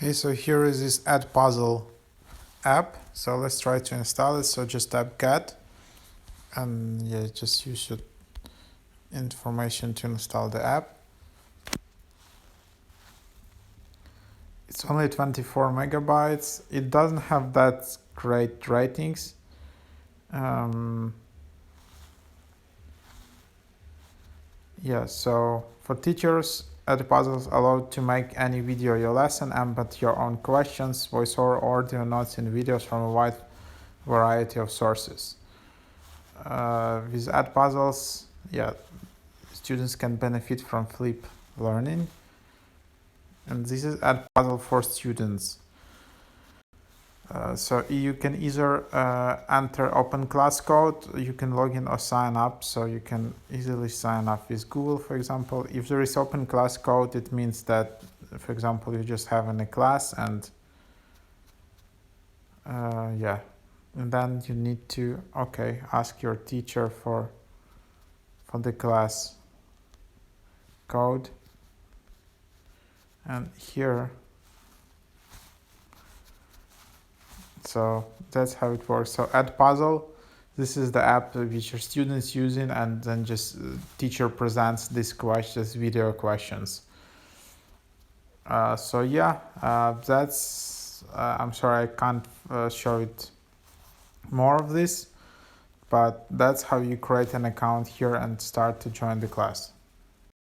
Okay, so here is this Edpuzzle app. So let's try to install it. So just type get and yeah, just use your information to install the app. It's only 24 megabytes. It doesn't have that great ratings. Yeah, so for teachers, Edpuzzle is allowed to make any video your lesson, embed your own questions, voiceover audio notes and videos from a wide variety of sources. With Edpuzzles, yeah, students can benefit from flip learning. And this is Edpuzzle for students. So you can either enter open class code, you can log in or sign up. So you can easily sign up with Google, for example. If there is open class code, it means that, for example, you just have in a class and yeah, and then you need to ask your teacher for the class code. And here, so that's how it works. So Edpuzzle, this is the app which your students using, and then just teacher presents these questions, video questions. So yeah, that's I'm sorry I can't show it more of this, but that's how you create an account here and start to join the class.